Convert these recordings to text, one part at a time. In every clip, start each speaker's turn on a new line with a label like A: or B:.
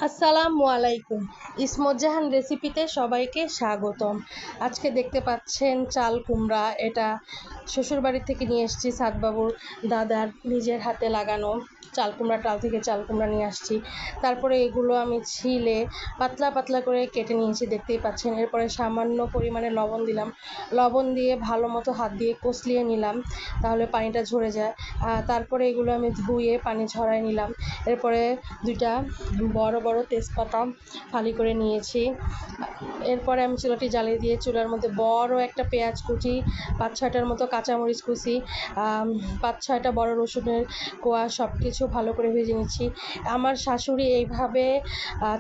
A: আসসালামু আলাইকুম। ইসমত জাহান রেসিপিতে সবাইকে স্বাগতম। আজকে দেখতে পাচ্ছেন চাল কুমড়া, এটা শ্বশুরবাড়ি থেকে নিয়ে এসেছি। সাদবাবুর দাদার নিজের হাতে লাগানো চাল কুমড়া, টাল থেকে চাল কুমড়া নিয়ে আসছি। তারপরে এগুলো আমি ছিলে পাতলা পাতলা করে কেটে নিয়েছি, দেখতেই পাচ্ছেন। এরপরে সামান্য পরিমাণে লবণ দিলাম, লবণ দিয়ে ভালো মতো হাত দিয়ে কষলিয়ে নিলাম, তাহলে পানিটা ঝরে যায়। তারপরে এগুলো আমি ধুয়ে পানি ঝরাই নিলাম। এরপরে দুইটা বড় বড় তেজপাতা ফালি করে নিয়েছি। এরপরে আমি চুলাটি জ্বালিয়ে দিয়ে চুলার মধ্যে বড় একটা পেঁয়াজ কুচি, 5-6টার মতো কাঁচামরিচ কুচি, 5-6টা বড় রসুনের কোয়া, সব কিছু ভালো করে ভেজে নিচ্ছি। আমার শাশুড়ি এইভাবে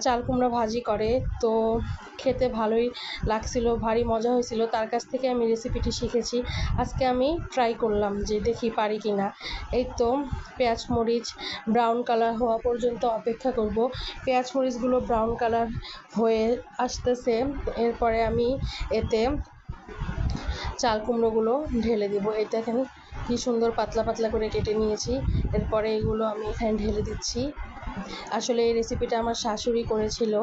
A: চাল কুমড়া ভাজি করে, তো খেতে ভালোই লাগছিল, ভারী মজা হয়েছিল। তার কাছ থেকে আমি রেসিপিটি শিখেছি। আজকে আমি ট্রাই করলাম যে দেখি পারি কি না। এই তো পেঁয়াজ মরিচ ব্রাউন কালার হওয়া পর্যন্ত অপেক্ষা করব। পেঁয়াজ মরিচগুলো ব্রাউন কালার হয়ে আসতেছে, এরপরে আমি এতে চাল কুমড়োগুলো ঢেলে দিব। এই দেখেন কি সুন্দর পাতলা পাতলা করে কেটে নিয়েছি। এরপরে এগুলো আমি এখানে ঢেলে দিচ্ছি। আসলে এই রেসিপিটা আমার শাশুড়ি করেছিল,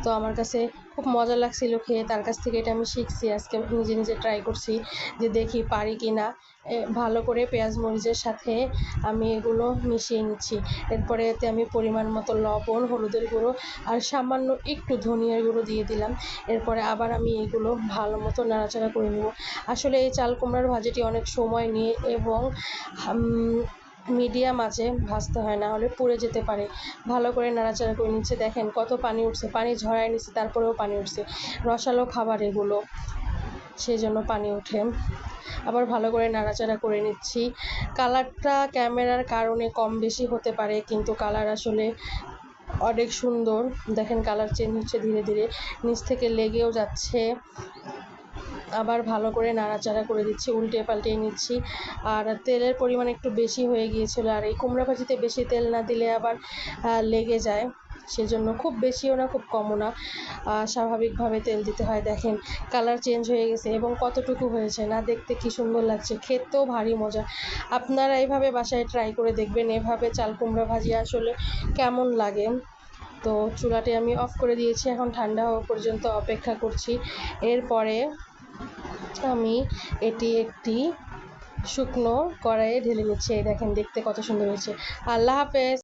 A: তো আমার কাছে খুব মজা লাগছিল খেয়ে। তার কাছ থেকে এটা আমি শিখছি, আজকে নিজে নিজে ট্রাই করছি যে দেখি পারি কি না। ভালো করে পেঁয়াজ মরিচের সাথে আমি এগুলো মিশিয়ে নিচ্ছি। এরপরে এতে আমি পরিমাণ মতো লবণ, হলুদের গুঁড়ো আর সামান্য একটু ধনিয়ার গুঁড়ো দিয়ে দিলাম। এরপরে আবার আমি এগুলো ভালো মতো নাড়াচাড়া করে নেব। আসলে এই চাল কুমড়ার ভাজিটি অনেক সময় নিয়ে এবং মিডিয়াম আঁচে ভাজতে হয়, না হলে পুড়ে যেতে পারে। ভালো করে নাড়াচাড়া করে নিচ্ছে। দেখেন কত পানি উঠছে, পানি ঝরায় নিচ্ছে, তারপরেও পানি উঠছে। রসালো খাবার এগুলো, সেই জন্য পানি ওঠে। আবার ভালো করে নাড়াচাড়া করে নিচ্ছি। কালারটা ক্যামেরার কারণে কম বেশি হতে পারে, কিন্তু কালার আসলে অনেক সুন্দর। দেখেন কালার চেঞ্জ হচ্ছে ধীরে ধীরে, নিচ থেকে লেগেও যাচ্ছে। আবার ভালো করে নাড়াচাড়া করে দিচ্ছি, উল্টে পাল্টে নিচ্ছি। আর তেলের পরিমাণ একটু বেশি হয়ে গিয়েছিল, আর এই কুমড়া ভাজিতে বেশি তেল না দিলে আবার লেগে যায়, সেজন্য খুব বেশিও না খুব কমও না, স্বাভাবিকভাবে তেল দিতে হয়। দেখেন কালার চেঞ্জ হয়ে গেছে এবং কতটুকু হয়েছে না, দেখতে কি সুন্দর লাগছে, খেতেও ভারী মজা। আপনারা এইভাবে বাসায় ট্রাই করে দেখবেন, এভাবে চাল কুমড়া ভাজি আসলে কেমন লাগে। তো চুলাটি আমি অফ করে দিয়েছি, এখন ঠান্ডা হওয়া পর্যন্ত অপেক্ষা করছি। এরপরে আমি এটি একটি শুকনো কড়াইয়ে ঢেলে নিচ্ছি। এই দেখেন দেখতে কত সুন্দর হয়েছে। আল্লাহ হাফেজ।